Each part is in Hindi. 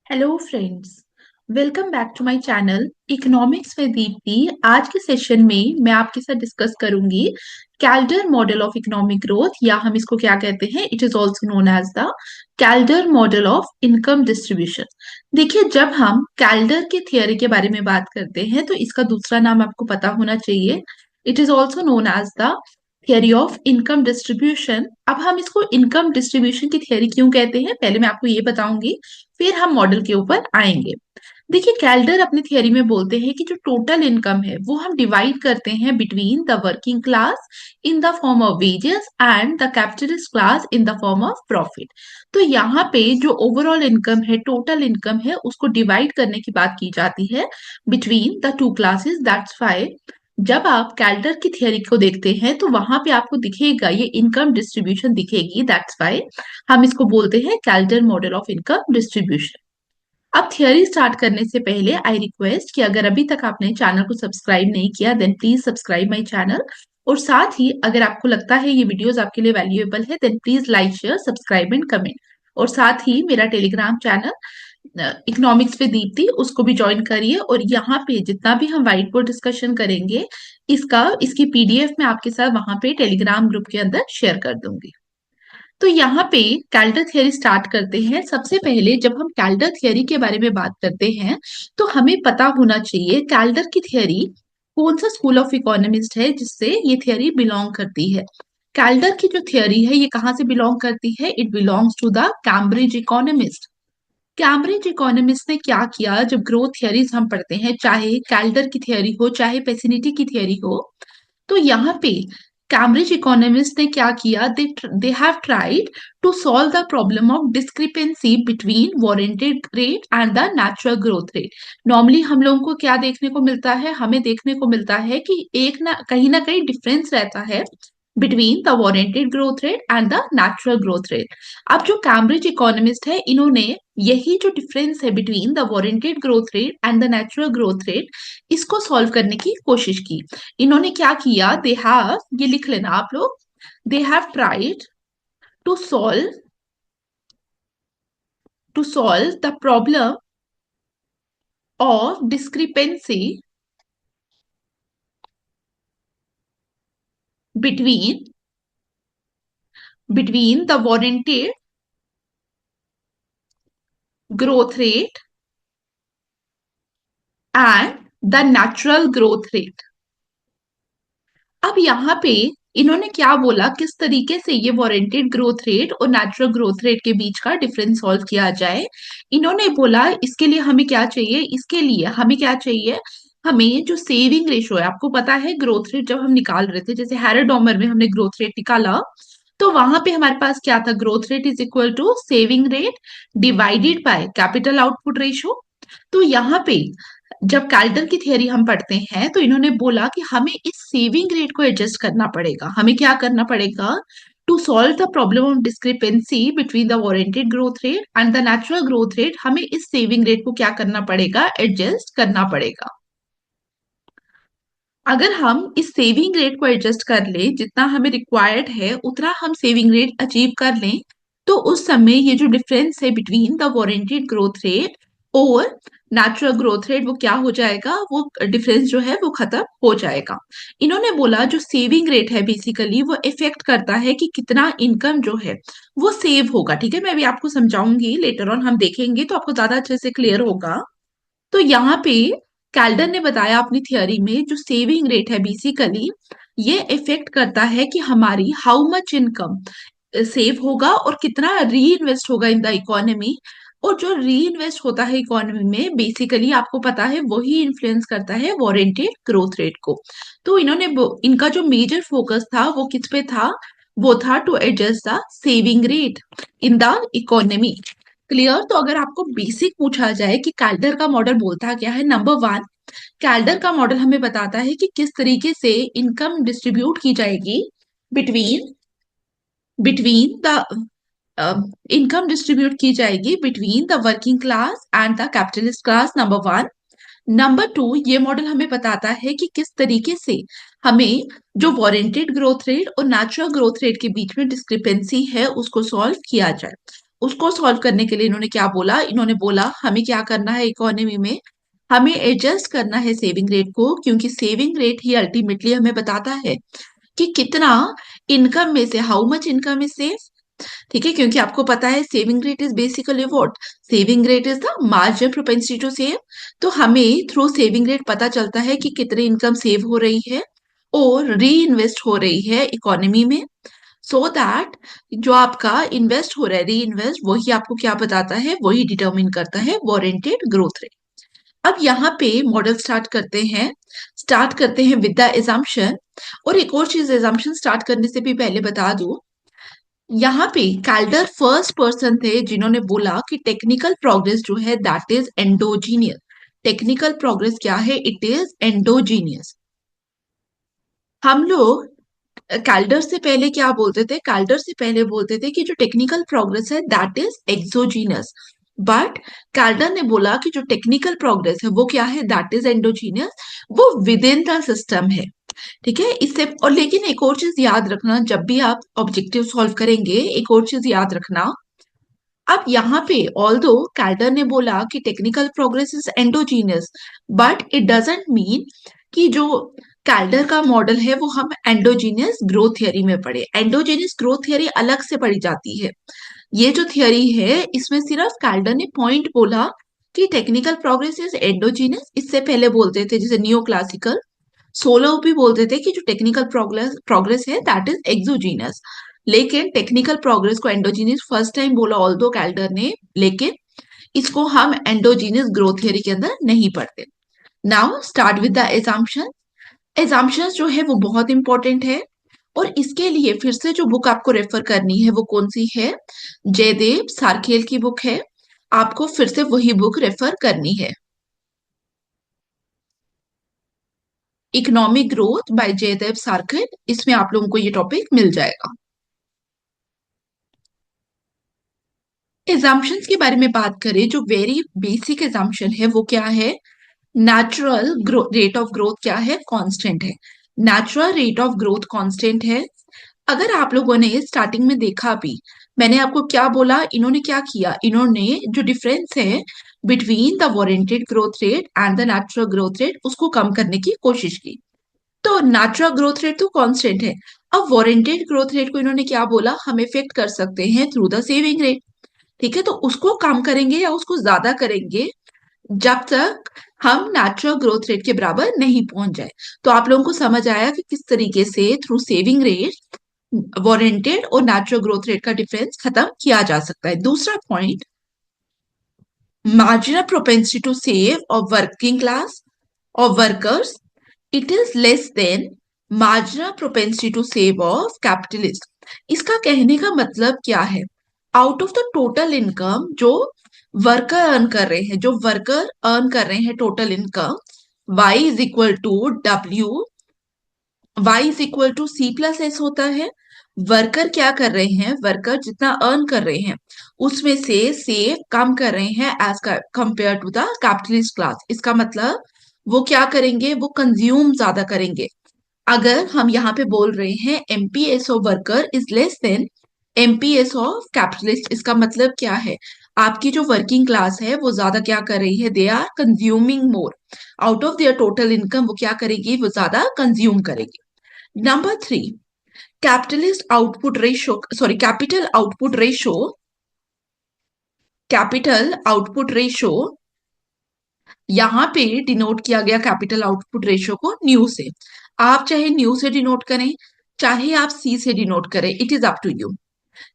Hello friends. Welcome back to my channel economics with Deepti. आज के सेशन में मैं आपके साथ डिस्कस करूंगी Kaldor model of economic growth, या हम इसको क्या कहते हैं, it is also known as the Kaldor model of income distribution. देखिए, जब हम कैल्डर के थियरी के बारे में बात करते हैं तो इसका दूसरा नाम आपको पता होना चाहिए। It is also known as the theory of income distribution. अब हम इसको इनकम डिस्ट्रीब्यूशन की थियरी क्यों कहते हैं, पहले मैं आपको ये बताऊंगी, फिर हम मॉडल के ऊपर आएंगे। देखिए, कैल्डर अपनी थियरी में बोलते हैं कि जो टोटल इनकम है वो हम डिवाइड करते हैं between the working class in the form of wages and the capitalist class in the form of profit. तो यहाँ पे जो ओवरऑल इनकम है, टोटल इनकम है, उसको डिवाइड करने की बात की जाती है between the two classes. That's why जब आप कैल्डर की थियरी को देखते हैं तो वहां पे आपको दिखेगा, ये इनकम डिस्ट्रीब्यूशन दिखेगी। दैट्स वाई हम इसको बोलते हैं Calder model of income distribution. अब थियरी स्टार्ट करने से पहले आई रिक्वेस्ट कि अगर अभी तक आपने चैनल को सब्सक्राइब नहीं किया then please subscribe my channel, और साथ ही अगर आपको लगता है ये वीडियोस आपके लिए वैल्यूएबल है then please like share subscribe and comment. और साथ ही मेरा Telegram channel economics with Deepti, उसको भी ज्वाइन करिए। और यहाँ पे जितना भी हम व्हाइट बोर्ड डिस्कशन करेंगे इसकी पीडीएफ में आपके साथ वहां पे टेलीग्राम ग्रुप के अंदर शेयर कर दूंगी। तो यहाँ पे कैल्डर थियरी स्टार्ट करते हैं। सबसे पहले जब हम कैल्डर थियरी के बारे में बात करते हैं तो हमें पता होना चाहिए कैल्डर की थियरी कौन सा स्कूल ऑफ इकोनॉमिस्ट है जिससे ये थियरी बिलोंग करती है। कैल्डर की जो थियरी है ये कहाँ से बिलोंग करती है, it belongs to the Cambridge economist. Cambridge economist ने क्या किया, जब ग्रोथ थियरीज हम पढ़ते हैं, चाहे कैल्डर की थियरी हो चाहे पेसिनिटी की थियरी हो, तो यहाँ पे कैम्ब्रिज इकोनॉमिस्ट ने क्या किया, they have tried to solve the problem of discrepancy between warranted rate and the natural growth rate. Normally हम लोगों को क्या देखने को मिलता है, हमें देखने को मिलता है कि एक ना कहीं डिफरेंस रहता है between the warranted growth rate and the natural growth rate. अब जो कैम्ब्रिज इकोनॉमिस्ट है, इन्होंने यही जो डिफरेंस है between the warranted growth rate and the natural growth rate, इसको सॉल्व करने की कोशिश की। इन्होंने क्या किया, दे हैव, ये लिख लेना आप लोग, they have tried to solve the problem of discrepancy between the warranted growth rate and the natural growth rate. अब यहाँ पे इन्होंने क्या बोला, किस तरीके से ये वारंटेड ग्रोथ रेट और नेचुरल ग्रोथ रेट के बीच का डिफरेंस सॉल्व किया जाए। इन्होंने बोला इसके लिए हमें क्या चाहिए, इसके लिए हमें क्या चाहिए, हमें जो सेविंग रेशो है, आपको पता है ग्रोथ रेट जब हम निकाल रहे थे, जैसे हैरोडोमर में हमने ग्रोथ रेट निकाला, तो वहां पे हमारे पास क्या था, growth rate is equal to saving rate divided by capital output ratio. तो यहाँ पे जब कैल्डर की थियरी हम पढ़ते हैं तो इन्होंने बोला कि हमें इस सेविंग रेट को एडजस्ट करना पड़ेगा। हमें क्या करना पड़ेगा, to solve the problem of discrepancy between the warranted growth rate and the natural growth rate, हमें इस सेविंग रेट को क्या करना पड़ेगा, एडजस्ट करना पड़ेगा। अगर हम इस सेविंग रेट को एडजस्ट कर लें, जितना हमें रिक्वायर्ड है उतना हम सेविंग रेट अचीव कर लें, तो उस समय ये जो डिफरेंस है between the warranted growth rate और नेचुरल ग्रोथ रेट, वो क्या हो जाएगा, वो डिफरेंस जो है वो खत्म हो जाएगा। इन्होंने बोला जो सेविंग रेट है बेसिकली वो इफेक्ट करता है कि कितना इनकम जो है वो सेव होगा। ठीक है, मैं भी आपको समझाऊंगी, लेटर ऑन हम देखेंगे तो आपको ज्यादा अच्छे से क्लियर होगा। तो यहाँ पे कैल्डर ने बताया अपनी थियोरी में, जो सेविंग रेट है बेसिकली ये इफेक्ट करता है कि हमारी हाउ मच इनकम सेव होगा और कितना री इन्वेस्ट होगा इन द इकोनॉमी। और जो री इन्वेस्ट होता है इकोनॉमी में बेसिकली आपको पता है वही इन्फ्लुएंस करता है वारंटेड ग्रोथ रेट को। तो इनका जो मेजर फोकस था वो किस पे था, वो था to adjust the saving rate in the economy. Clear. तो अगर आपको बेसिक पूछा जाए कि कैल्डर का मॉडल बोलता क्या है, नंबर वन, कैल्डर का मॉडल हमें बताता है कि किस तरीके से इनकम डिस्ट्रीब्यूट की जाएगी between between the income distribute की जाएगी between the working class and the capitalist class, number one. Number two, ये मॉडल हमें बताता है कि किस तरीके से हमें जो वारंटेड ग्रोथ रेट और नेचुरल ग्रोथ रेट के बीच में डिस्क्रिपेंसी है उसको सॉल्व किया जाए। उसको सॉल्व करने के लिए इन्होंने क्या बोला, इन्होंने बोला हमें क्या करना है इकोनॉमी में, हमें एडजस्ट करना है सेविंग रेट को, क्योंकि सेविंग रेट ही अल्टीमेटली हमें बताता है कि कितना इनकम में से, how much income is save. ठीक है, क्योंकि आपको पता है saving rate is basically what, saving rate is the margin propensity to save. तो हमें थ्रू सेविंग रेट पता चलता है कि कितनी इनकम सेव हो रही है और री इन्वेस्ट हो रही है इकोनॉमी में, सो दैट जो आपका इन्वेस्ट हो रहा है, री इन्वेस्ट, वही आपको क्या बताता है, वही डिटरमिन करता है वारंटेड ग्रोथ रेट। अब यहाँ पे मॉडल स्टार्ट करते हैं विद द एजम्पशन। और एक और चीज, एजम्पशन स्टार्ट करने से भी पहले बता दूं, यहाँ पे कैल्डर फर्स्ट पर्सन थे जिन्होंने बोला कि टेक्निकल प्रोग्रेस जो है that is endogenous. Technical progress क्या है, इट इज एंडोजीनियस। हम लोग कैल्डर से पहले क्या बोलते थे, कैल्डर से पहले बोलते थे कि जो टेक्निकल प्रोग्रेस है that is exogenous. But Calder ने बोला कि जो टेक्निकल प्रोग्रेस है वो क्या है, दैट इज एंडोजीनियस, वो विद इन द सिस्टम है। ठीक है, इससे और लेकिन एक और चीज याद रखना, जब भी आप ऑब्जेक्टिव सॉल्व करेंगे एक और चीज याद रखना। अब यहाँ पे ऑल्दो कैल्डर ने बोला कि technical progress is endogenous, but it doesn't mean कि जो कैल्डर का मॉडल है वो हम एंडोजीनियस ग्रोथ थियरी में पढ़े। एंडोजीनियस ग्रोथ थियरी अलग से पढ़ी जाती है। ये जो थियरी है इसमें सिर्फ कैल्डर ने पॉइंट बोला कि टेक्निकल प्रोग्रेस इज एंडोजीनियस। इससे पहले बोलते थे जैसे नियो क्लासिकल सोलो भी बोलते थे कि जो टेक्निकल प्रोग्रेस प्रोग्रेस है दैट इज एक्सोजीनियस। लेकिन टेक्निकल प्रोग्रेस को एंडोजीनियस फर्स्ट टाइम बोला ऑल्दो कैल्डर ने, लेकिन इसको हम एंडोजीनियस ग्रोथ थियरी के अंदर नहीं पढ़ते। Now start with the assumption. Assumptions जो है वो बहुत इंपॉर्टेंट है, और इसके लिए फिर से जो बुक आपको रेफर करनी है वो कौन सी है, जयदेव सारखेल की बुक है, आपको फिर से वही बुक रेफर करनी है। इकोनॉमिक ग्रोथ बाय जयदेव सारखेल, इसमें आप लोगों को ये टॉपिक मिल जाएगा। एजम्पशंस के बारे में बात करें, जो वेरी बेसिक एजम्पशन है वो क्या है, नेचुरल रेट ऑफ ग्रोथ क्या है, कांस्टेंट है। Natural rate of growth constant है। अगर आप लोगों ने स्टार्टिंग में देखा भी, मैंने आपको क्या बोला, इन्होंने क्या किया, इन्होंने जो डिफरेंस है between the warranted growth rate and the natural growth rate उसको कम करने की कोशिश की। तो नेचुरल ग्रोथ रेट तो कांस्टेंट है। अब वारंटेड ग्रोथ रेट को इन्होंने क्या बोला, हम इफेक्ट कर सकते हैं थ्रू द सेविंग रेट। ठीक है, तो उसको कम करेंगे या उसको ज्यादा करेंगे जब तक हम नेचुरल ग्रोथ रेट के बराबर नहीं पहुंच जाए। तो आप लोगों को समझ आया कि किस तरीके से थ्रू सेविंग रेट वारंटेड और नेचुरल ग्रोथ रेट का डिफरेंस खत्म किया जा सकता है। दूसरा point, marginal propensity to save of working class or workers, it is less than marginal propensity to save of capitalist। इसका कहने का मतलब क्या है, out of the total income जो वर्कर अर्न कर रहे हैं, जो वर्कर अर्न कर रहे हैं total income, y is equal to W, y is equal to C plus S होता है। वर्कर क्या कर रहे हैं, वर्कर जितना अर्न कर रहे हैं उसमें से सेव कम कर रहे हैं as compare to the capitalist class. इसका मतलब वो क्या करेंगे, वो कंज्यूम ज्यादा करेंगे। अगर हम यहाँ पे बोल रहे हैं MPS of worker is less than MPS of capitalist, इसका मतलब क्या है, आपकी जो वर्किंग क्लास है वो ज्यादा क्या कर रही है, they are consuming more out of their total income, वो क्या करेगी, वो ज्यादा कंज्यूम करेगी। Number 3, capitalist output ratio, sorry capital output ratio, capital output ratio यहां पे डिनोट किया गया कैपिटल आउटपुट रेशो को न्यू से। आप चाहे न्यू से डिनोट करें, चाहे आप सी से डिनोट करें, it is up to you.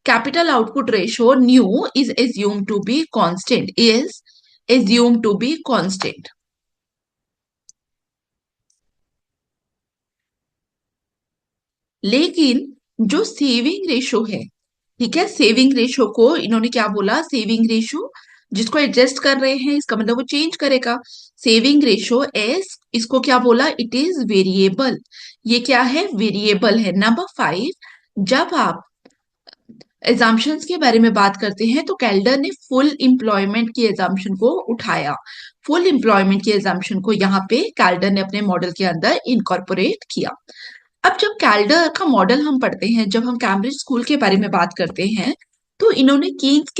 Capital output ratio nu is assume to be constant, is assume to be constant. लेकिन जो सेविंग रेशो है, ठीक है, सेविंग रेशो को इन्होंने क्या बोला, सेविंग रेशो जिसको एडजस्ट कर रहे हैं इसका मतलब वो चेंज करेगा। सेविंग रेशो एस, इसको क्या बोला, इट इज वेरिएबल। ये क्या है, वेरिएबल है। नंबर 5, जब आप एजम्पशंस के बारे में बात करते हैं तो कैल्डर ने फुल एम्प्लॉयमेंट की एजम्पशन को उठाया। फुल एम्प्लॉयमेंट की एजम्पशन को यहाँ पे कैल्डर ने अपने मॉडल के अंदर इनकॉर्पोरेट किया। अब जब कैल्डर का मॉडल हम पढ़ते हैं, जब हम कैम्ब्रिज स्कूल के बारे में बात करते हैं, तो इन्होंने कीन्स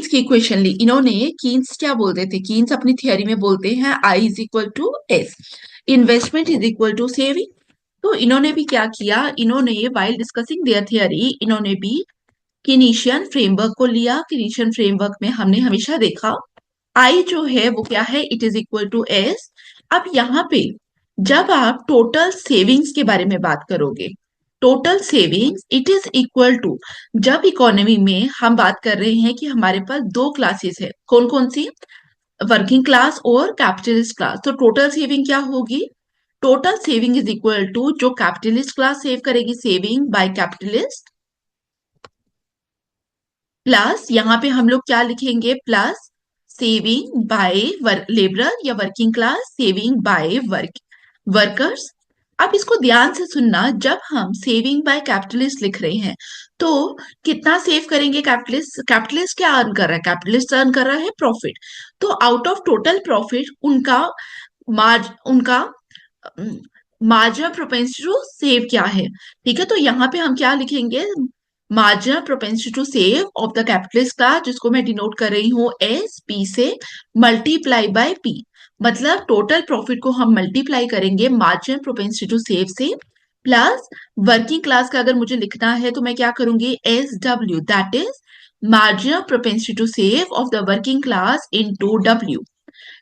की इक्वेशन ली। इन्होंने कीन्स क्या बोलते थे, कीन्स अपनी थियरी में बोलते हैं I is equal to S, investment is equal to saving. तो इन्होंने भी क्या किया, इन्होंने वाइल डिस्कसिंग देयर थियरी, इन्होंने भी किनीशियन फ्रेमवर्क को लिया। किनीशियन फ्रेमवर्क में हमने हमेशा देखा आई जो है वो क्या है, it is equal to S. अब यहाँ पे जब आप टोटल सेविंग्स के बारे में बात करोगे, total savings it is equal to, जब इकोनॉमी में हम बात कर रहे हैं कि हमारे पास दो क्लासेस है, कौन कौन सी, वर्किंग क्लास और कैपिटलिस्ट क्लास, तो टोटल सेविंग क्या होगी, total saving is equal to जो कैपिटलिस्ट क्लास सेव करेगी सेविंग बाय कैपिटलिस्ट, प्लस यहाँ पे हम लोग क्या लिखेंगे, प्लस सेविंग बाय लेबरर या working class saving by workers. अब इसको ध्यान से सुनना, जब हम सेविंग बाय कैपिटलिस्ट लिख रहे हैं तो कितना सेव करेंगे कैपिटलिस्ट, कैपिटलिस्ट क्या अर्न कर रहा है, कैपिटलिस्ट अर्न कर रहा है प्रॉफिट। तो आउट ऑफ टोटल प्रॉफिट उनका उनका मार्जिनल प्रोपेंसिटी टू सेव क्या है, ठीक है। तो यहाँ पे हम क्या लिखेंगे, marginal propensity to save of the capitalist class, जिसको मैं डिनोट कर रही हूँ एस पी से, मल्टीप्लाई बाय पी। मतलब टोटल प्रॉफिट को हम मल्टीप्लाई करेंगे मार्जिनल प्रोपेंसिटी टू सेव से, प्लस वर्किंग क्लास का अगर मुझे लिखना है तो मैं क्या करूंगी, S W, that is marginal propensity to save of the working class into W.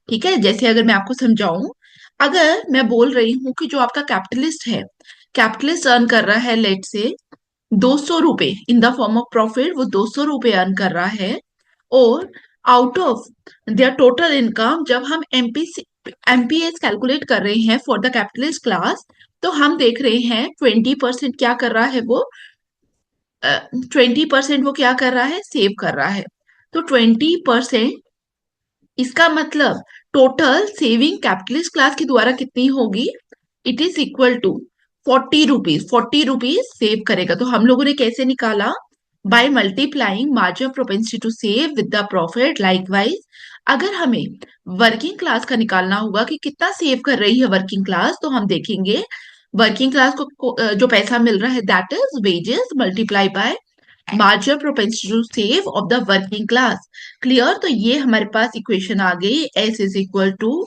ठीक है, जैसे अगर मैं आपको समझाऊं, अगर मैं बोल रही हूँ कि जो आपका कैपिटलिस्ट है, कैपिटलिस्ट अर्न कर रहा है लेट से 200 रुपए in the form of profit, वो 200 रुपए अर्न कर रहा है, और out of their total income जब हम एमपीएस कैलकुलेट कर रहे हैं फॉर द कैपिटलिस्ट क्लास, तो हम देख रहे हैं 20% क्या कर रहा है वो, 20% वो क्या कर रहा है, सेव कर रहा है। तो 20%, इसका मतलब टोटल सेविंग कैपिटलिस्ट क्लास के द्वारा कितनी होगी, it is equal to 40 rupees, 40 rupees save करेगा। तो हम लोगों ने कैसे निकाला, by multiplying margin propensity to save with the profit. Likewise अगर हमें वर्किंग क्लास का निकालना होगा कि कितना सेव कर रही है वर्किंग क्लास, तो हम देखेंगे वर्किंग क्लास जो पैसा मिल रहा है that is wages multiply by marginal propensity to save of the working class. Clear, तो ये हमारे पास इक्वेशन आ गई, S is equal to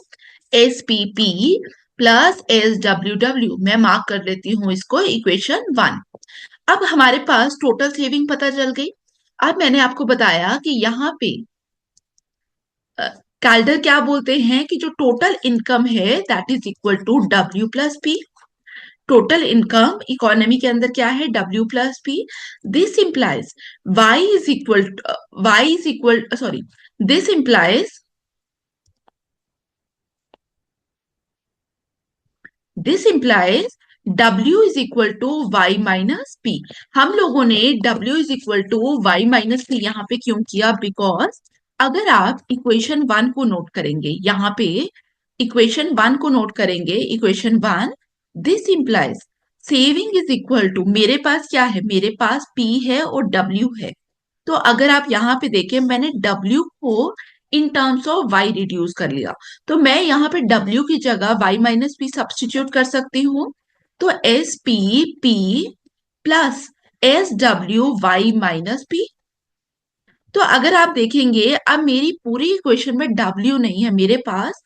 S P P plus S W W. मैं मार्क कर लेती हूँ इसको इक्वेशन 1। अब हमारे पास टोटल सेविंग पता चल गई। अब मैंने आपको बताया कि यहाँ पे कैल्डर क्या बोलते हैं कि जो टोटल इनकम है that is equal to W plus P. Total income economy के अंदर क्या है, W plus P. This implies Y is equal sorry this implies this implies W is equal to Y minus P. हम लोगों ने W is equal to Y minus P यहाँ पे क्यों किया, बिकॉज अगर आप इक्वेशन 1 को नोट करेंगे, यहाँ पे इक्वेशन 1 को नोट करेंगे, equation 1, this implies saving is equal to, मेरे पास क्या है, मेरे पास P है और W है। तो अगर आप यहाँ पे देखें, मैंने W को in terms of y reduce कर लिया, तो मैं यहाँ पे W की जगह y माइनस पी सब्सटीट्यूट कर सकती हूँ। तो S P P plus S W Y minus P. तो अगर आप देखेंगे, अब मेरी पूरी इक्वेशन में W नहीं है, मेरे पास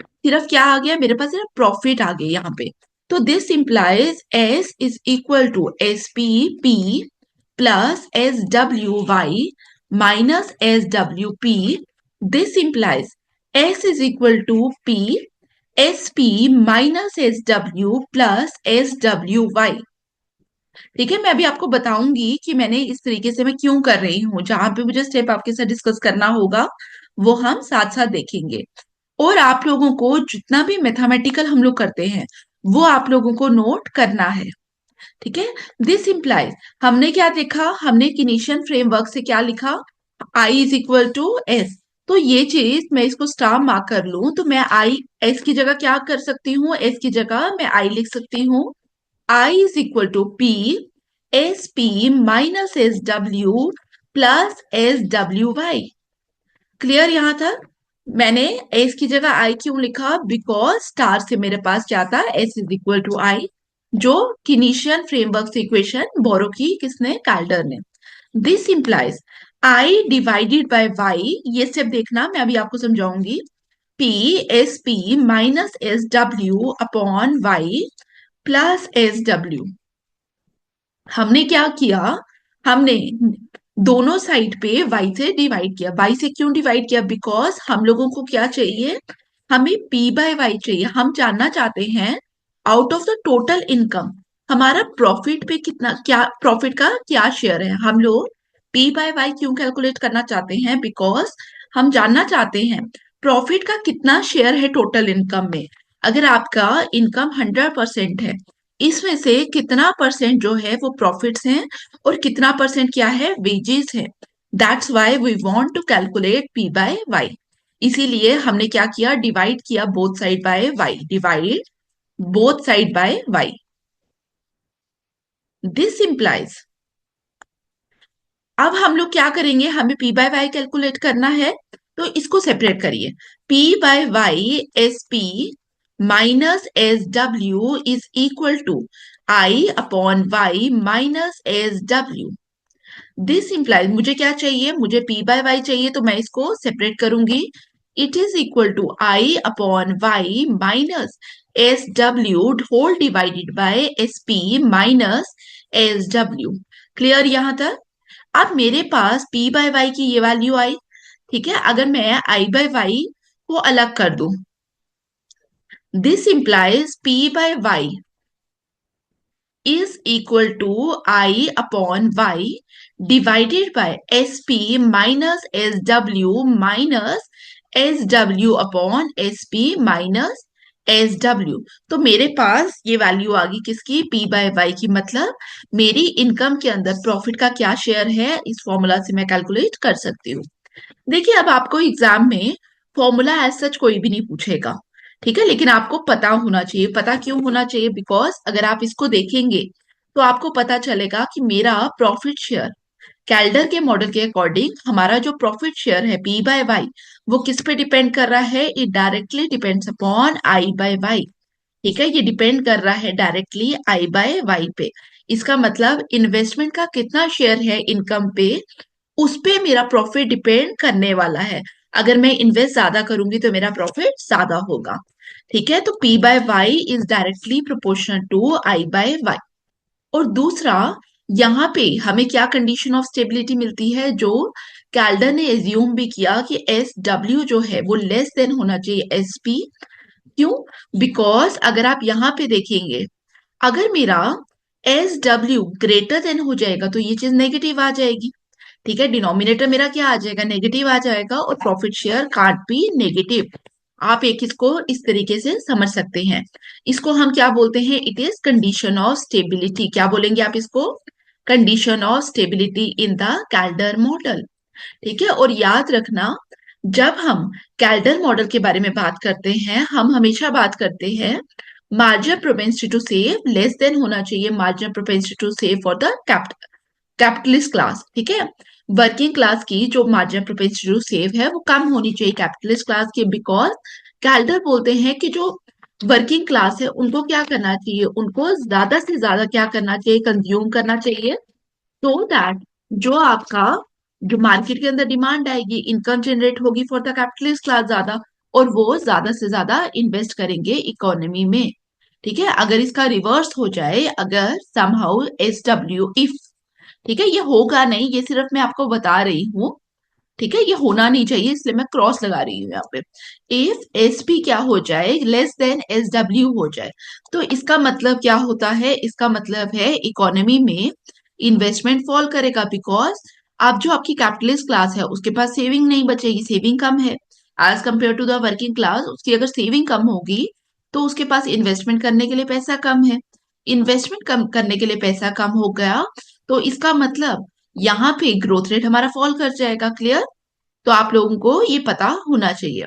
सिर्फ क्या आ गया, मेरे पास सिर्फ प्रॉफिट आ गया यहाँ पे। तो this implies S is equal to S P P plus S W Y minus S W P. This implies S is equal to P S P minus S W plus S W Y. ठीक है, मैं अभी आपको बताऊंगी कि मैंने इस तरीके से मैं क्यों कर रही हूँ, जहां पे मुझे स्टेप आपके साथ डिस्कस करना होगा वो हम साथ साथ देखेंगे। और आप लोगों को जितना भी मैथमेटिकल हम लोग करते हैं वो आप लोगों को नोट करना है, ठीक है। दिस इंप्लाइज, हमने क्या देखा, हमने किनेशियन फ्रेमवर्क से क्या लिखा, आई इज इक्वल टू एस। तो ये चीज मैं इसको स्टार मार्क कर लूं, तो मैं आई एस की जगह क्या कर सकती हूँ, एस की जगह मैं आई लिख सकती हूँ, I is equal to P S P minus S W plus S W Y. Clear यहां तक। मैंने एस की जगह आई क्यों लिखा, बिकॉज स्टार से मेरे पास क्या था, एस इज इक्वल टू आई, जो किनीशियन फ्रेमवर्क से इक्वेशन बोरो की किसने, कैल्डर ने। This implies I divided by Y, ये स्टेप देखना मैं अभी आपको समझाऊंगी। P S P minus S W upon Y plus S W. हमने क्या किया, हमने दोनों साइड पे y से डिवाइड किया। y से क्यों डिवाइड किया? बिकॉज हम लोगों को क्या चाहिए, हमें p बाय वाई चाहिए। हम जानना चाहते हैं out of the total income हमारा प्रॉफिट पे कितना, क्या प्रॉफिट का क्या शेयर है। हम लोग p बाय वाई क्यों कैलकुलेट करना चाहते हैं? बिकॉज हम जानना चाहते हैं प्रॉफिट का कितना शेयर है टोटल इनकम में। अगर आपका इनकम 100% है, इसमें से कितना परसेंट जो है वो प्रॉफिट्स हैं और कितना परसेंट क्या है, वेजेस है। That's why we want to calculate P by Y. इसीलिए हमने क्या किया, डिवाइड किया both side by Y, divide both side by Y. This implies, अब हम लोग क्या करेंगे, हमें पी बाय वाई कैलकुलेट करना है, तो इसको सेपरेट करिए। P by Y S P minus S W is equal to I upon Y minus S W. This implies, मुझे क्या चाहिए, मुझे पी बाय वाई चाहिए, तो मैं इसको सेपरेट करूंगी। It is equal to I upon Y minus S W whole divided by S P minus S W. Clear यहां तक? अब मेरे पास p बाय वाई की ये वैल्यू आई, ठीक है। अगर मैं i बाय वाई को अलग कर दूं, this implies p by Y is equal to I upon y divided by SP minus SW minus SW upon SP minus SW। तो मेरे पास ये वैल्यू आ गई किसकी, P बाय वाई की। मतलब मेरी इनकम के अंदर प्रॉफिट का क्या शेयर है, इस फॉर्मूला से मैं कैलकुलेट कर सकती हूँ। देखिए, अब आपको एग्जाम में फॉर्मूला एज सच कोई भी नहीं पूछेगा, ठीक है, लेकिन आपको पता होना चाहिए। पता क्यों होना चाहिए? बिकॉज अगर आप इसको देखेंगे तो आपको पता चलेगा कि मेरा प्रॉफिट शेयर कैल्डर के मॉडल के अकॉर्डिंग हमारा जो प्रॉफिट शेयर है पी बाय वाई, वो किस पे डिपेंड कर रहा है, it directly depends upon I by Y. ठीक है, ये डिपेंड कर रहा है डायरेक्टली आई बाय वाई पे। इसका मतलब इन्वेस्टमेंट का कितना शेयर है इनकम पे, उस पे मेरा प्रॉफिट डिपेंड करने वाला है। अगर मैं इन्वेस्ट ज्यादा करूंगी तो मेरा प्रॉफिट ज्यादा होगा। ठीक है, तो P by Y is directly proportional to I by Y. और दूसरा, यहाँ पे हमें क्या कंडीशन ऑफ स्टेबिलिटी मिलती है, जो कैल्डर ने एज्यूम भी किया कि एस डब्ल्यू जो है वो लेस देन होना चाहिए एस पी। क्यों? बिकॉज अगर आप यहाँ पे देखेंगे, अगर मेरा एस डब्ल्यू ग्रेटर देन हो जाएगा तो ये चीज नेगेटिव आ जाएगी। ठीक है, डिनोमिनेटर मेरा क्या आ जाएगा, नेगेटिव आ जाएगा, और profit share can't be negative. आप एक इसको इस तरीके से समझ सकते हैं। इसको हम क्या बोलते हैं, it is condition of stability. क्या बोलेंगे आप इसको? Condition of stability in the Kaldor model. ठीक है, और याद रखना, जब हम कैल्डर मॉडल के बारे में बात करते हैं, हम हमेशा बात करते हैं margin propensity to save less than होना चाहिए margin propensity to save for the capitalist class. ठीक है, वर्किंग क्लास की जो मार्जिन प्रोपेंसिटी टू सेव है वो कम होनी चाहिए कैपिटलिस्ट क्लास की। बिकॉज कैल्डर बोलते हैं कि जो वर्किंग क्लास है उनको क्या करना चाहिए, उनको ज्यादा से ज्यादा क्या करना चाहिए, कंज्यूम करना चाहिए, सो दैट जो आपका जो मार्केट के अंदर डिमांड आएगी, इनकम जनरेट होगी फॉर द कैपिटलिस्ट क्लास ज्यादा, और वो ज्यादा से ज्यादा इन्वेस्ट करेंगे इकोनॉमी में। ठीक है, अगर इसका रिवर्स हो जाए, अगर समहाउ एस डब्ल्यू इफ, ठीक है, ये होगा नहीं, ये सिर्फ मैं आपको बता रही हूँ। ठीक है, ये होना नहीं चाहिए, इसलिए मैं क्रॉस लगा रही हूँ यहाँ पे। इफ एस पी क्या हो जाए, लेस देन एस डब्ल्यू हो जाए, तो इसका मतलब क्या होता है, इसका मतलब है इकोनॉमी में इन्वेस्टमेंट फॉल करेगा। बिकॉज आप जो आपकी कैपिटलिस्ट क्लास है उसके पास सेविंग नहीं बचेगी, सेविंग कम है as compare to the working class. उसकी अगर सेविंग कम होगी तो उसके पास इन्वेस्टमेंट करने के लिए पैसा कम है। इन्वेस्टमेंट कम करने के लिए पैसा कम हो गया, तो इसका मतलब यहाँ पे ग्रोथ रेट हमारा फॉल कर जाएगा। क्लियर? तो आप लोगों को ये पता होना चाहिए।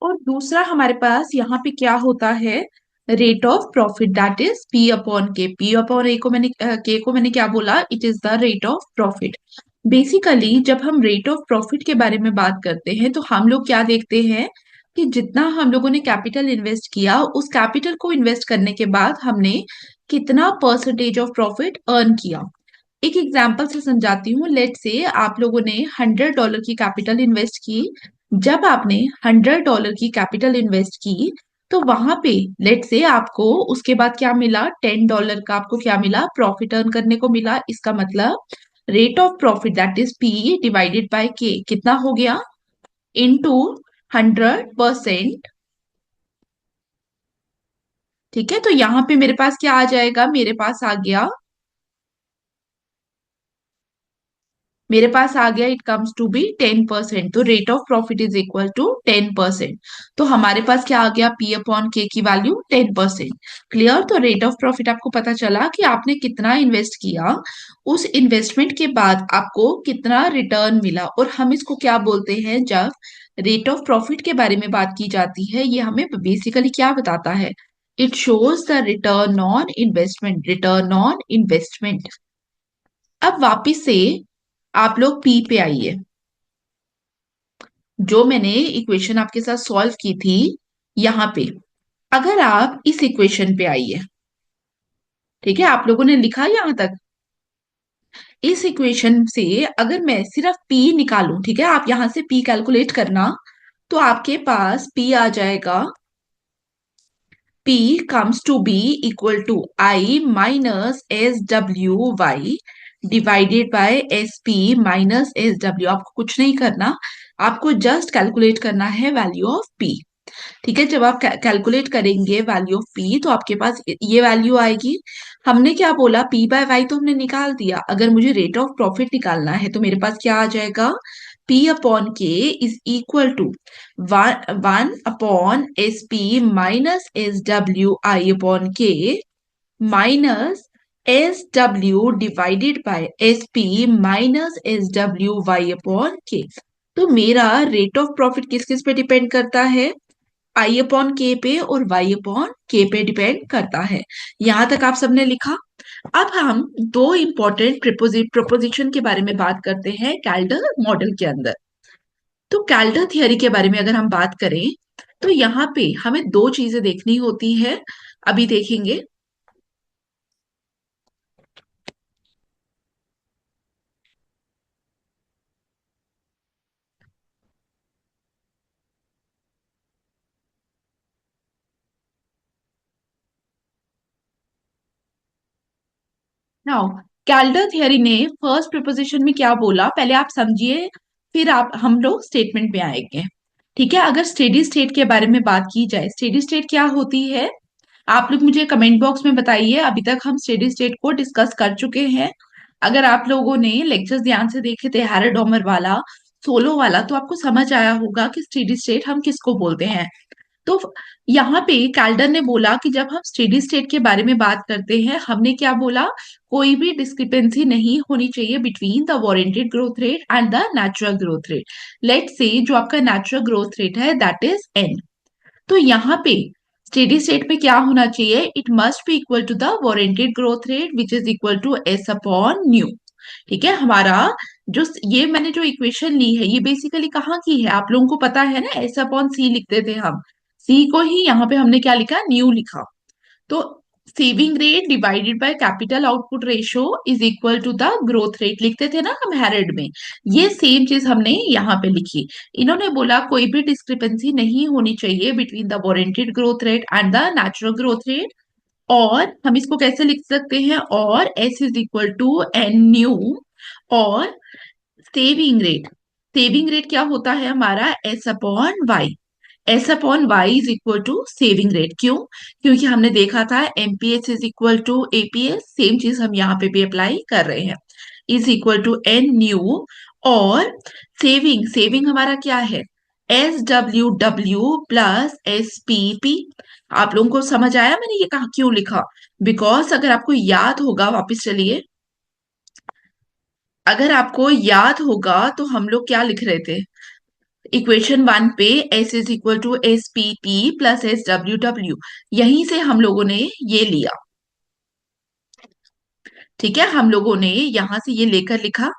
और दूसरा हमारे पास यहाँ पे क्या होता है, rate of profit, that is P upon के। पी अपॉन ए को मैंने के को मैंने क्या बोला, it is the rate of profit. Basically जब हम रेट ऑफ प्रॉफिट के बारे में बात करते हैं तो हम लोग क्या देखते हैं कि जितना हम लोगों ने कैपिटल इन्वेस्ट किया, उस कैपिटल को इन्वेस्ट करने के बाद हमने कितना परसेंटेज ऑफ प्रॉफिट अर्न किया। एक एग्जाम्पल से समझाती हूँ। लेट से आप लोगों ने $100 की कैपिटल इन्वेस्ट की। जब आपने $100 की कैपिटल इन्वेस्ट की, तो वहां पे लेट से आपको उसके बाद क्या मिला, $10 का आपको क्या मिला, प्रॉफिट अर्न करने को मिला। इसका मतलब rate of profit that is P divided bye के कितना हो गया, इनटू 100%। ठीक है, तो यहाँ पे मेरे पास क्या आ जाएगा, मेरे पास आ गया, इट कम्स टू बी 10%। तो rate of profit is equal to 10%। तो हमारे पास क्या आ गया, पी अपॉन के की वैल्यू 10%। क्लियर। तो रेट ऑफ प्रॉफिट आपको पता चला कि आपने कितना इन्वेस्ट किया, उस इन्वेस्टमेंट के बाद आपको कितना रिटर्न मिला। और हम इसको क्या बोलते हैं, जब रेट ऑफ प्रॉफिट के बारे में बात की जाती है, ये हमें बेसिकली क्या बताता है, it shows the return on investment, return on investment. अब वापिस से आप लोग पी पे आइए। जो मैंने इक्वेशन आपके साथ सॉल्व की थी, यहां पे अगर आप इस इक्वेशन पे आइए, ठीक है, आप लोगों ने लिखा यहां तक। इस इक्वेशन से अगर मैं सिर्फ पी निकालूं, ठीक है, आप यहां से पी कैलकुलेट करना, तो आपके पास पी आ जाएगा, P comes to be equal to I minus SWY divided by SP minus SW। आपको कुछ नहीं करना, आपको जस्ट कैलकुलेट करना है वैल्यू ऑफ P। ठीक है, जब आप कैलकुलेट करेंगे वैल्यू ऑफ P, तो आपके पास ये वैल्यू आएगी। हमने क्या बोला, P बाय वाई तो हमने निकाल दिया। अगर मुझे रेट ऑफ प्रॉफिट निकालना है, तो मेरे पास क्या आ जाएगा, P upon K is equal to 1/SP minus SWI upon K minus SW divided by SP minus SWY upon K. तो मेरा रेट ऑफ प्रॉफिट किस किस पे डिपेंड करता है, आई अपॉन के पे और वाई अपॉन के पे डिपेंड करता है। यहां तक आप सबने लिखा। अब हम दो इंपॉर्टेंट प्रोपोजिशन के बारे में बात करते हैं कैल्डर मॉडल के अंदर। तो कैल्डर थियरी के बारे में अगर हम बात करें, तो यहाँ पे हमें दो चीजें देखनी होती है, अभी देखेंगे। नाउ कैल्डर थियरी ने फर्स्ट प्रोपोजिशन में क्या बोला, पहले आप समझिए, फिर आप हम लोग स्टेटमेंट पे आएंगे। ठीक है, अगर स्टेडी स्टेट के बारे में बात की जाए, स्टेडी स्टेट क्या होती है, आप लोग मुझे कमेंट बॉक्स में बताइए। अभी तक हम स्टेडी स्टेट को डिस्कस कर चुके हैं। अगर आप लोगों ने लेक्चर्स ध्यान से देखे थे, हैरोडोमर वाला, सोलो वाला, तो आपको समझ आया होगा कि स्टेडी स्टेट हम किसको बोलते हैं। तो यहाँ पे कैल्डर ने बोला कि जब हम स्टेडी स्टेट के बारे में बात करते हैं, हमने क्या बोला, कोई भी डिस्क्रिपेंसी नहीं होनी चाहिए between the warranted growth rate and the natural growth rate. Let say जो आपका नेचुरल ग्रोथ रेट है दैट इज एन। तो यहाँ पे स्टेडी स्टेट में क्या होना चाहिए, it must be equal to the warranted growth rate which is equal to S upon nu. ठीक है, हमारा जो ये मैंने जो इक्वेशन ली है, ये बेसिकली कहाँ की है, आप लोगों को पता है ना, एस अपॉन सी लिखते थे हम। सी को ही यहाँ पे हमने क्या लिखा, न्यू लिखा। तो saving rate divided by capital output ratio is equal to the growth rate लिखते थे ना हम हैरेड में। ये सेम चीज हमने यहाँ पे लिखी। इन्होंने बोला कोई भी डिस्क्रिपेंसी नहीं होनी चाहिए between the warranted growth rate and the natural growth rate. और हम इसको कैसे लिख सकते हैं, और S is equal to N nu. और सेविंग रेट, सेविंग रेट क्या होता है हमारा, S upon Y. S upon Y is equal to saving rate. क्यों, क्योंकि हमने देखा था MPS is equal to APS, same चीज हम यहाँ पे भी अप्लाई कर रहे हैं, is equal to N nu. और सेविंग, सेविंग हमारा क्या है, S W W plus S P P. आप लोगों को समझ आया मैंने ये कहा क्यों लिखा, बिकॉज अगर आपको याद होगा, वापस चलिए, अगर आपको याद होगा तो हम लोग क्या लिख रहे थे, इक्वेशन वन पे S is equal to S P P plus S W W, यहीं से हम लोगों ने ये लिया। ठीक है, हम लोगों ने यहां से ये लेकर लिखा,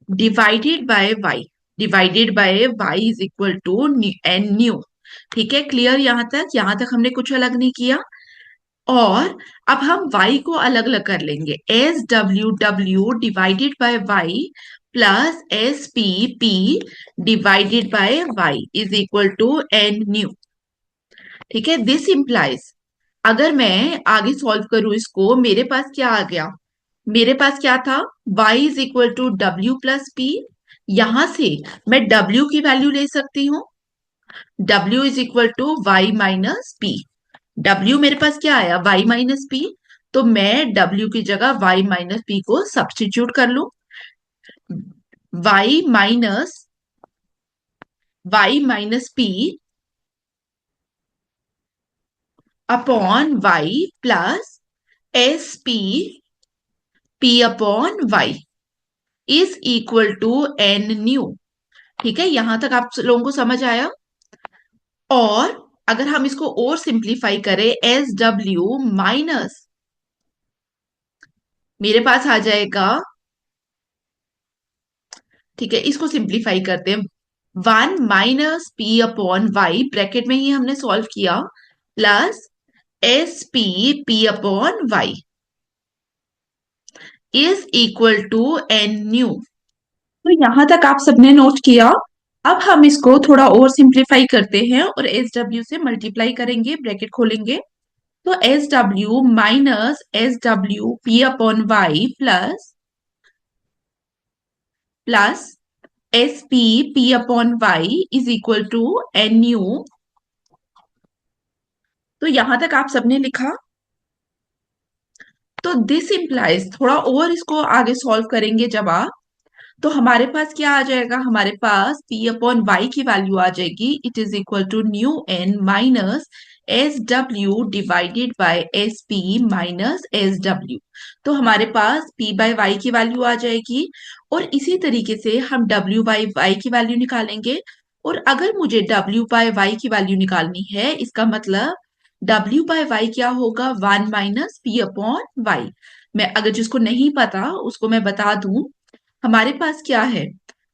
divided by Y, divided by Y is equal to N nu. ठीक है, क्लियर यहाँ तक हमने कुछ अलग नहीं किया। और अब हम y को अलग अलग कर लेंगे, S W W divided by y plus S P P divided by y is equal to N nu. ठीक है, दिस इंप्लाइज, अगर मैं आगे सॉल्व करूं इसको, मेरे पास क्या आ गया, मेरे पास क्या था, y is equal to W plus P. यहां से मैं w की वैल्यू ले सकती हूँ, w is equal to Y minus P. w मेरे पास क्या आया, y माइनस पी, तो मैं w की जगह y माइनस पी को सब्स्टिट्यूट कर लूं। y minus P upon y plus S P P upon y is equal to N nu. ठीक है, यहां तक आप लोगों को समझ आया। और अगर हम इसको और सिंप्लीफाई करें, एस डब्ल्यू माइनस, मेरे पास आ जाएगा, ठीक है इसको सिंप्लीफाई करते हैं, 1 - p/y ब्रैकेट में ही हमने सॉल्व किया, plus S P P upon Y is equal to N nu. तो यहां तक आप सबने नोट किया। अब हम इसको थोड़ा और सिंप्लीफाई करते हैं और एस डब्ल्यू से मल्टीप्लाई करेंगे, ब्रैकेट खोलेंगे, तो S W minus S W P upon Y plus S P P upon Y is equal to N U. तो यहां तक आप सबने लिखा। तो दिस इंप्लाइज, थोड़ा और इसको आगे सॉल्व करेंगे जब आप, तो हमारे पास क्या आ जाएगा, हमारे पास p अपॉन वाई की वैल्यू आ जाएगी, it is equal to nu N minus S W divided by S P minus S W. तो हमारे पास p बाय वाई की वैल्यू आ जाएगी। और इसी तरीके से हम w बाय वाई की वैल्यू निकालेंगे। और अगर मुझे w बाय वाई की वैल्यू निकालनी है, इसका मतलब w बाय वाई क्या होगा, 1 - p अपॉन वाई। मैं अगर जिसको नहीं पता उसको मैं बता दूं, हमारे पास क्या है,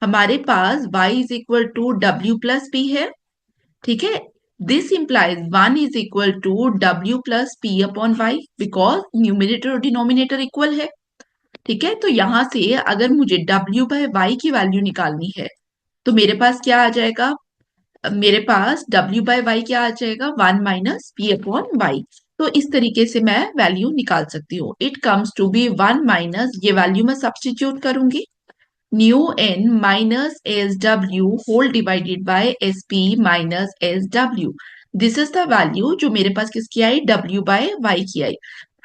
हमारे पास y is equal to W plus P है। ठीक है, this implies 1 = w plus P upon Y, because numerator और डिनोमिनेटर इक्वल है। ठीक है, तो यहां से अगर मुझे w बाय वाई की वैल्यू निकालनी है, तो मेरे पास क्या आ जाएगा, मेरे पास w बाय वाई क्या आ जाएगा, 1 - p अपॉन वाई। तो इस तरीके से मैं वैल्यू निकाल सकती हूँ। It comes to be 1 minus, ये वैल्यू मैं सब्स्टिट्यूट करूंगी, nu N minus S W whole divided by S P minus S W. This is the value जो मेरे पास किसकी आई, w बाय वाई की आई।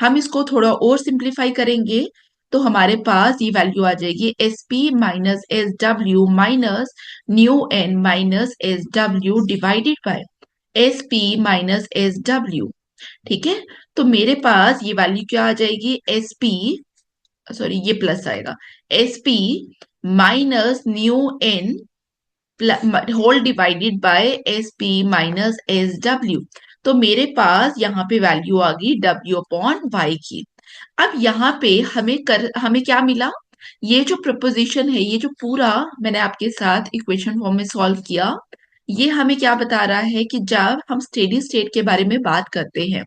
हम इसको थोड़ा और सिंप्लीफाई करेंगे, तो हमारे पास ये वैल्यू आ जाएगी, S P minus S W minus nu N minus S W divided by S P minus S W. ठीक है, तो मेरे पास ये वैल्यू क्या आ जाएगी, एस पी, सॉरी ये प्लस आएगा, S P minus nu N whole divided by S P minus S W. तो मेरे पास यहाँ पे वैल्यू आ गई w अपॉन वाई की। अब यहाँ पे हमें क्या मिला, ये जो प्रपोजिशन है, ये जो पूरा मैंने आपके साथ इक्वेशन फॉर्म में सॉल्व किया, ये हमें क्या बता रहा है कि जब हम स्टेडी स्टेट के बारे में बात करते हैं,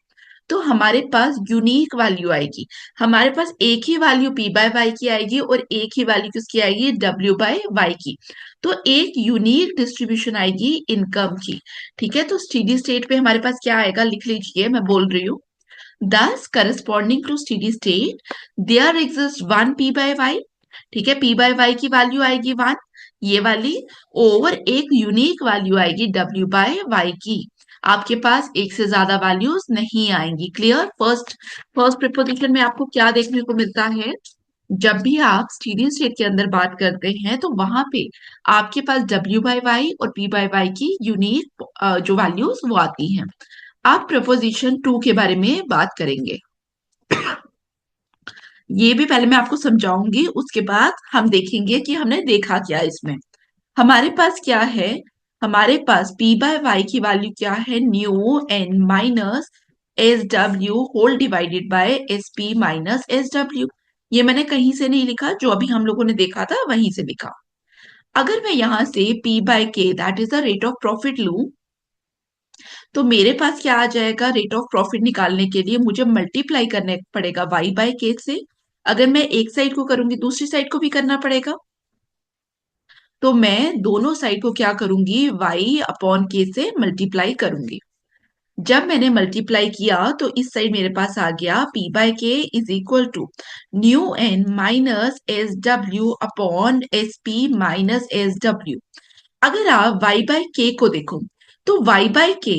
तो हमारे पास यूनिक वैल्यू आएगी। हमारे पास एक ही वैल्यू p बाय वाई की आएगी और एक ही वैल्यू किसकी आएगी, w बाय वाई की। तो एक यूनिक डिस्ट्रीब्यूशन आएगी इनकम की। ठीक है, तो स्टेडी स्टेट पे हमारे पास क्या आएगा, लिख लीजिए, मैं बोल रही हूँ। Thus, corresponding to steady state, there exists 1 p by y। ठीक है, p by y की वैल्यू आएगी 1, ये वाली, और एक यूनिक वैल्यू आएगी w by y की। आपके पास एक से ज्यादा वैल्यूज नहीं आएंगी। क्लियर। फर्स्ट फर्स्ट प्रिपोजिशन में आपको क्या देखने को मिलता है, जब भी आप स्टीडी स्टेट के अंदर बात करते हैं, तो वहां पे आपके पास w बाय वाई और p बाय वाई की यूनिक जो वैल्यूज वो आती हैं। आप प्रपोजिशन 2 के बारे में बात करेंगे, ये भी पहले मैं आपको समझाऊंगी, उसके बाद हम देखेंगे कि हमने देखा क्या इसमें। हमारे पास क्या है, हमारे पास p बाय वाई की वैल्यू क्या है, nu N minus S W whole divided by S P minus S W. ये मैंने कहीं से नहीं लिखा, जो अभी हम लोगों ने देखा था वहीं से लिखा। अगर मैं यहां से p बाय के, that is the rate of profit लू, तो मेरे पास क्या आ जाएगा, रेट ऑफ प्रॉफिट निकालने के लिए मुझे मल्टीप्लाई करने पड़ेगा y बाय के से। अगर मैं एक साइड को करूंगी दूसरी साइड को भी करना पड़ेगा। तो मैं दोनों साइड को क्या करूंगी, y अपॉन के से मल्टीप्लाई करूंगी। जब मैंने मल्टीप्लाई किया तो इस साइड मेरे पास आ गया p by K is equal to nu N minus S W upon S P minus S W. अगर आप y बाय के को देखो तो y बाय के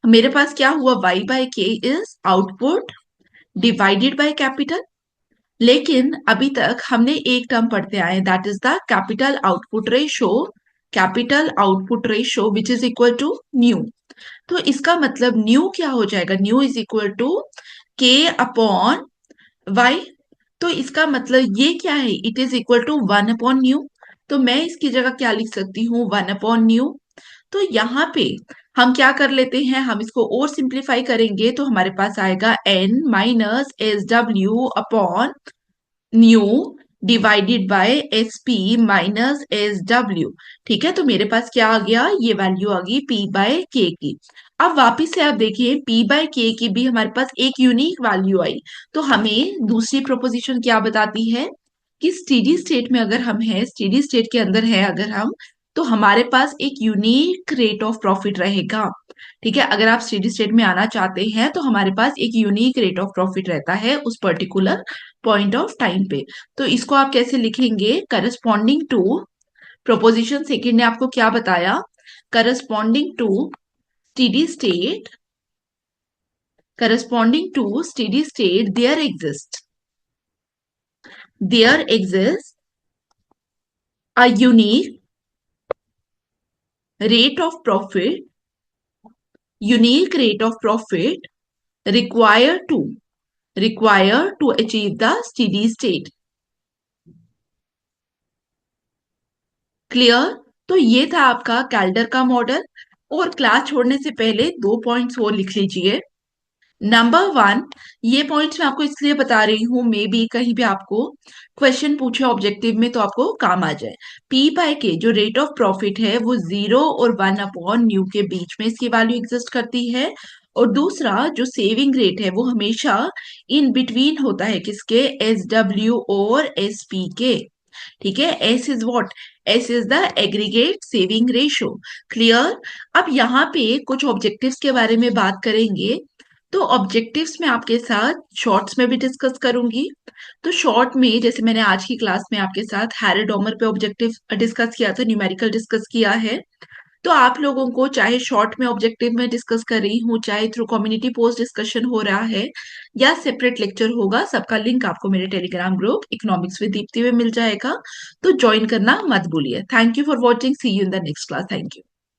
मेरे पास क्या हुआ, y by K is output divided by capital. लेकिन अभी तक हमने एक टर्म पढ़ते आए, that is the capital output ratio which is equal to nu. तो इसका मतलब न्यू क्या हो जाएगा, nu is equal to K upon Y. तो इसका मतलब ये क्या है, it is equal to one upon nu. तो मैं इसकी जगह क्या लिख सकती हूँ, वन अपॉन न्यू। तो यहाँ पे हम क्या कर लेते हैं, हम इसको और सिंप्लीफाई करेंगे तो हमारे पास आएगा N minus S W upon nu divided by S P minus S W. ठीक है, तो मेरे पास क्या आ गया, ये वैल्यू आ गई पी बाय के की। अब वापिस से आप देखिए पी बाय के की भी हमारे पास एक यूनिक वैल्यू आई। तो हमें दूसरी प्रोपोजिशन क्या बताती है कि स्टेडी स्टेट में अगर हम हैं, स्टेडी स्टेट के अंदर है अगर हम, तो हमारे पास एक यूनिक रेट ऑफ प्रॉफिट रहेगा। ठीक है, अगर आप स्टेडी स्टेट में आना चाहते हैं तो हमारे पास एक यूनिक रेट ऑफ प्रॉफिट रहता है उस पर्टिकुलर पॉइंट ऑफ टाइम पे। तो इसको आप कैसे लिखेंगे, करस्पॉन्डिंग टू प्रोपोजिशन सेकेंड ने आपको क्या बताया, corresponding to steady state, corresponding to steady state there exist a unique rate of profit, unique rate of profit required to achieve the steady state. Clear. तो ये था आपका कैल्डर का मॉडल। और क्लास छोड़ने से पहले दो पॉइंट्स और लिख लीजिए। नंबर वन, ये पॉइंट्स मैं आपको इसलिए बता रही हूँ, मे बी कहीं भी आपको क्वेश्चन पूछे ऑब्जेक्टिव में तो आपको काम आ जाए। पी बाय के जो रेट ऑफ प्रॉफिट है वो 0 और 1 अपॉन न्यू के बीच में इसकी वैल्यू एग्जिस्ट करती है। और दूसरा जो सेविंग रेट है वो हमेशा इन बिटवीन होता है, किसके, एस डब्ल्यू और एस पी के। ठीक है, S is what, S is the aggregate saving ratio. Clear. अब यहाँ पे कुछ ऑब्जेक्टिव्स के बारे में बात करेंगे। तो ऑब्जेक्टिव्स में आपके साथ शॉर्ट्स में भी डिस्कस करूंगी। तो शॉर्ट में जैसे मैंने आज की क्लास में आपके साथ हैरोडोमर पे ऑब्जेक्टिव डिस्कस किया था, न्यूमेरिकल डिस्कस किया है। तो आप लोगों को चाहे शॉर्ट में ऑब्जेक्टिव में डिस्कस कर रही हूँ, चाहे थ्रू कम्युनिटी पोस्ट डिस्कशन हो रहा है या सेपरेट लेक्चर होगा, सबका लिंक आपको मेरे Telegram group economics with Deepti में मिल जाएगा। तो ज्वाइन करना मत भूलिए। Thank you for watching, see you in the next class. Thank you.